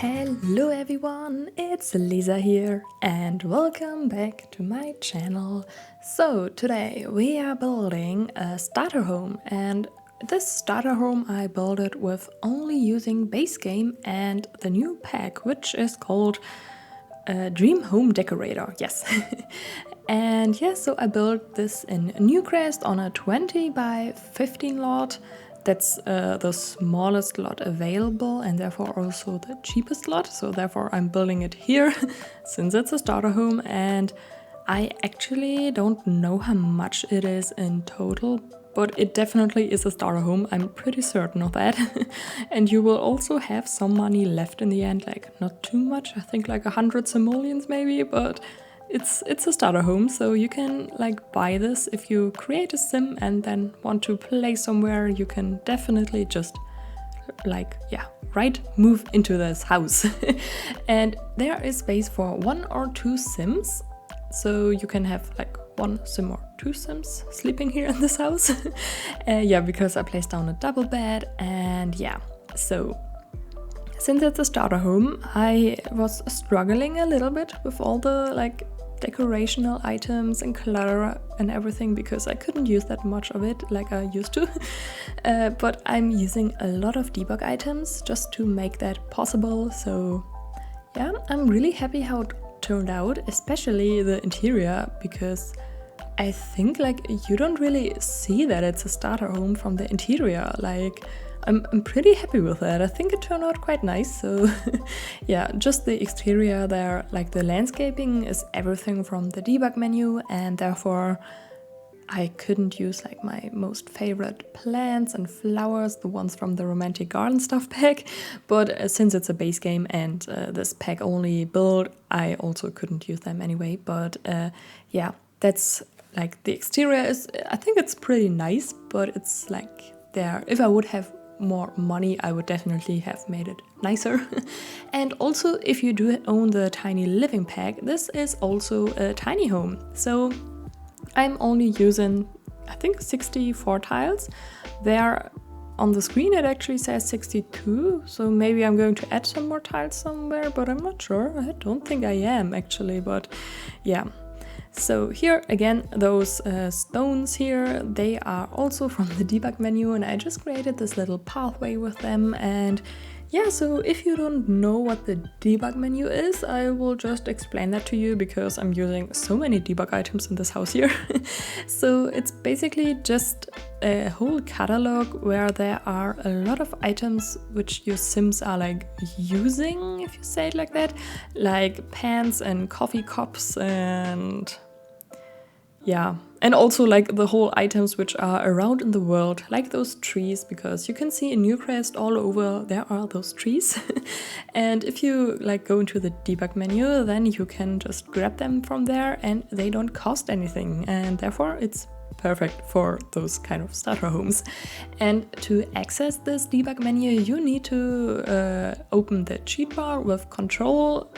Hello everyone, it's Lisa here and welcome back to my channel. So today we are building a starter home, and this starter home I built it with only using base game and the new pack, which is called Dream Home Decorator, yes. And yeah, so I built this in Newcrest on a 20 by 15 lot. That's the smallest lot available and therefore also the cheapest lot. So therefore I'm building it here since it's a starter home, and I actually don't know how much it is in total, but it definitely is a starter home. I'm pretty certain of that. And you will also have some money left in the end, like not too much, I think like 100 simoleons maybe, but it's a starter home, so you can like buy this if you create a sim and then want to play somewhere. You can definitely just move into this house. And there is space for 1 or 2 sims, so you can have like 1 sim or 2 sims sleeping here in this house. Because I placed down a double bed. And yeah, so since it's a starter home, I was struggling a little bit with all the like decorational items and clutter and everything, because I couldn't use that much of it like I used to. But I'm using a lot of debug items just to make that possible. So yeah, I'm really happy how it turned out, especially the interior, because I think like you don't really see that it's a starter home from the interior. Like I'm pretty happy with that. I think it turned out quite nice. So yeah, just the exterior there, like the landscaping is everything from the debug menu, and therefore I couldn't use like my most favorite plants and flowers, the ones from the romantic garden stuff pack. But since it's a base game and this pack only build, I also couldn't use them anyway. But yeah, that's like the exterior is, I think it's pretty nice, but it's like there, if I would have more money, I would definitely have made it nicer. And also, if you do own the tiny living pack, this is also a tiny home. So I'm only using, I think, 64 tiles. There on the screen it actually says 62, so maybe I'm going to add some more tiles somewhere, but I'm not sure. I don't think I am actually, but yeah. So here again, those stones here, they are also from the debug menu, and I just created this little pathway with them. And yeah, so if you don't know what the debug menu is, I will just explain that to you, because I'm using so many debug items in this house here. So it's basically just a whole catalog where there are a lot of items which your sims are like using, if you say it like that, like pans and coffee cups, and yeah, and also like the whole items which are around in the world, like those trees, because you can see in Newcrest all over there are those trees. And if you like go into the debug menu, then you can just grab them from there and they don't cost anything, and therefore it's perfect for those kind of starter homes. And to access this debug menu, you need to open the cheat bar with Control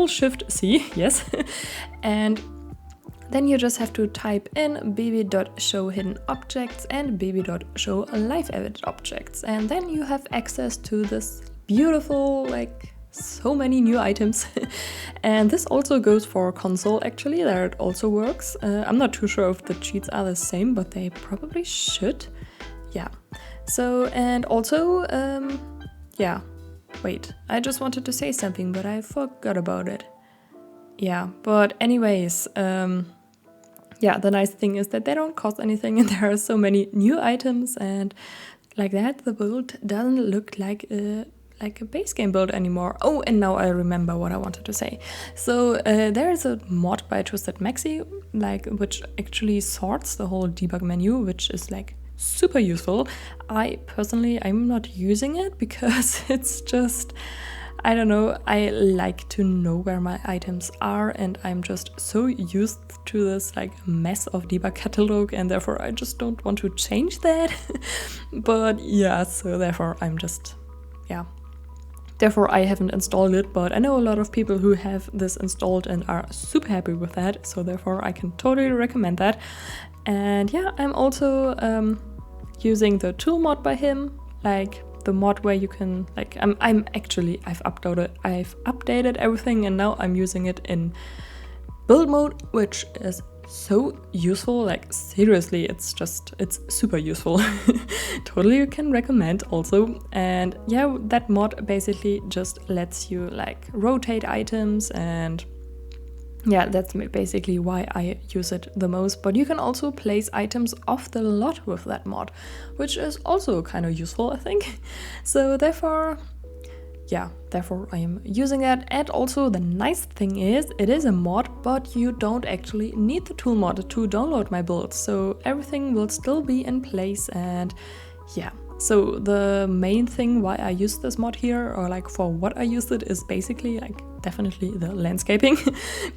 Shift C, yes. And then you just have to type in bb.show hidden objects and bb.show live edit objects, and then you have access to this beautiful, like, so many new items. And this also goes for console actually, there it also works. I'm not too sure if the cheats are the same, but they probably should. Yeah. So, and also, yeah, wait, I just wanted to say something, but I forgot about it. Yeah, but anyways, yeah, the nice thing is that they don't cost anything and there are so many new items, and like that the build doesn't look like a base game build anymore. Oh, and now I remember what I wanted to say. So there is a mod by Twisted Maxi, like, which actually sorts the whole debug menu, which is like super useful. I personally, I'm not using it because it's just, I don't know, I like to know where my items are, and I'm just so used to this like mess of debug catalog, and therefore I just don't want to change that. But yeah, so therefore I'm just, yeah. Therefore I haven't installed it, but I know a lot of people who have this installed and are super happy with that, so therefore I can totally recommend that. And yeah, I'm also using the tool mod by him, like the mod where you can like I've updated everything, and now I'm using it in build mode, which is so useful. Like seriously, it's super useful. Totally you can recommend also. And yeah, that mod basically just lets you like rotate items, and yeah, that's basically why I use it the most. But you can also place items off the lot with that mod, which is also kind of useful, I think. So therefore I am using that. And also the nice thing is it is a mod, but you don't actually need the tool mod to download my builds. So everything will still be in place. And yeah, so the main thing why I use this mod here, or like for what I used it, is basically like definitely the landscaping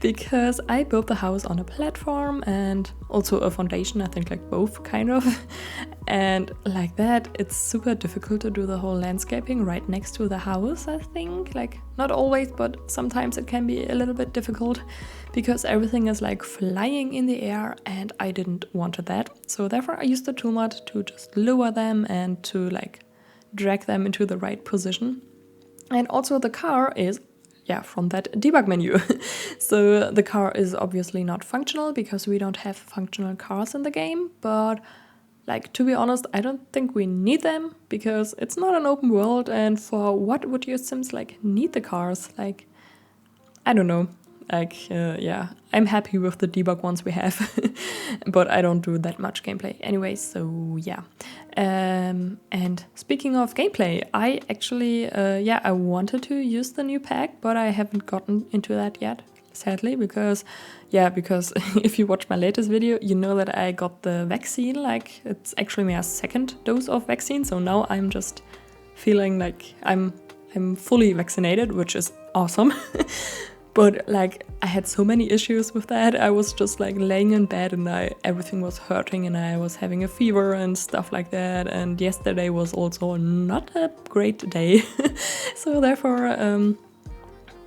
because I built the house on a platform and also a foundation, I think like both kind of. And like that, it's super difficult to do the whole landscaping right next to the house, I think. Like not always, but sometimes it can be a little bit difficult because everything is like flying in the air, and I didn't want that. So therefore I used the tool mod to just lower them and to like drag them into the right position. And also the car is from that debug menu. So the car is obviously not functional because we don't have functional cars in the game, but like, to be honest, I don't think we need them because it's not an open world, and for what would your Sims like need the cars? Like, I don't know. Like, I'm happy with the debug ones we have, but I don't do that much gameplay anyway, so yeah. And speaking of gameplay, I actually, I wanted to use the new pack, but I haven't gotten into that yet, sadly, because if you watch my latest video, you know that I got the vaccine. Like, it's actually my second dose of vaccine, so now I'm just feeling like I'm fully vaccinated, which is awesome. But like, I had so many issues with that. I was just like laying in bed and everything was hurting, and I was having a fever and stuff like that. And yesterday was also not a great day. So therefore, I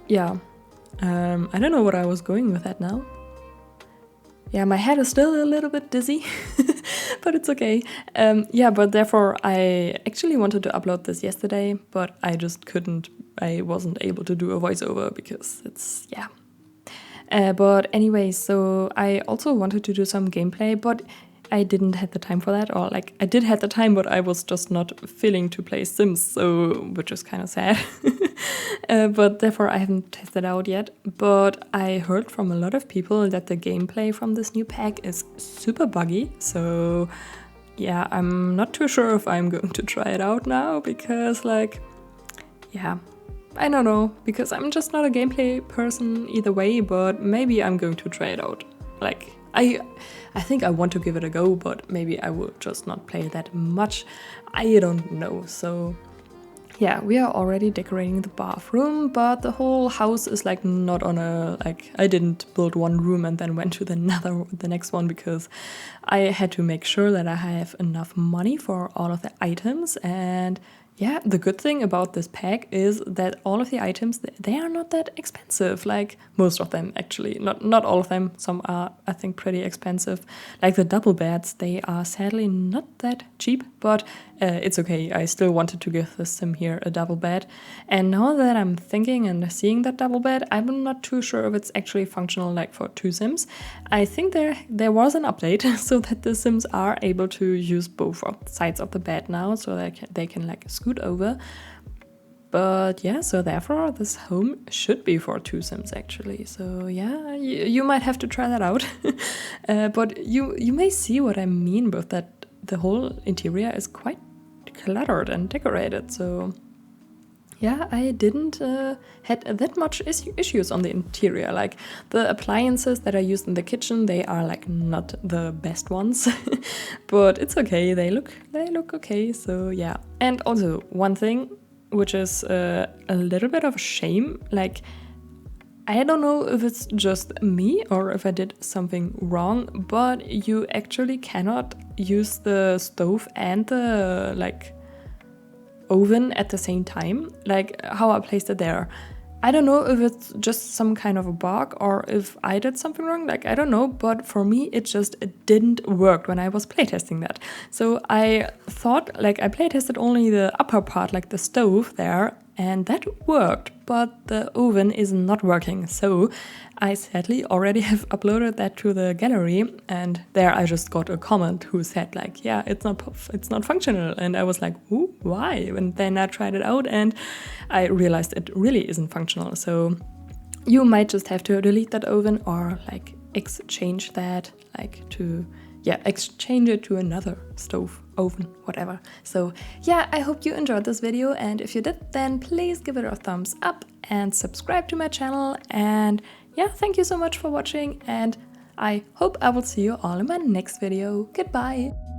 don't know what I was going with that now. Yeah, my head is still a little bit dizzy, but it's okay. But therefore I actually wanted to upload this yesterday, but I just couldn't. I wasn't able to do a voiceover because it's, but anyway, so I also wanted to do some gameplay, but I didn't have the time for that, or like I did have the time, but I was just not feeling to play Sims, so which is kind of sad. But therefore I haven't tested out yet. But I heard from a lot of people that the gameplay from this new pack is super buggy, so yeah, I'm not too sure if I'm going to try it out now because I don't know, because I'm just not a gameplay person either way, but maybe I'm going to try it out. Like, I think I want to give it a go, but maybe I will just not play that much. I don't know. So yeah, we are already decorating the bathroom, but the whole house is like not on a, like, I didn't build one room and then went to the next one because I had to make sure that I have enough money for all of the items. And yeah, the good thing about this pack is that all of the items, they are not that expensive. Like, most of them, actually. Not all of them. Some are, I think, pretty expensive. Like the double beds, they are sadly not that cheap, but it's okay. I still wanted to give this sim here a double bed. And now that I'm thinking and seeing that double bed, I'm not too sure if it's actually functional like for two sims. I think there was an update so that the sims are able to use both sides of the bed now, so that they can like scoot over. But yeah, so therefore this home should be for two sims actually. So yeah, you might have to try that out. But you may see what I mean with that. The whole interior is quite cluttered and decorated. So yeah, I didn't had that much issues on the interior. Like, the appliances that are used in the kitchen, they are like not the best ones, but it's okay. They look okay. So yeah. And also one thing, which is a little bit of a shame, like, I don't know if it's just me or if I did something wrong, but you actually cannot use the stove and the like oven at the same time, like how I placed it there. I don't know if it's just some kind of a bug or if I did something wrong, like I don't know, but for me it didn't work when I was playtesting that. So I thought, like, I playtested only the upper part, like the stove there, and that worked, but the oven is not working. So I sadly already have uploaded that to the gallery, and there I just got a comment who said, like, yeah, it's not functional. And I was like, ooh, why? And then I tried it out and I realized it really isn't functional. So you might just have to delete that oven or like exchange that, like to, yeah, exchange it to another stove, oven, whatever. So yeah, I hope you enjoyed this video, and if you did, then please give it a thumbs up and subscribe to my channel. And yeah, thank you so much for watching, and I hope I will see you all in my next video. Goodbye!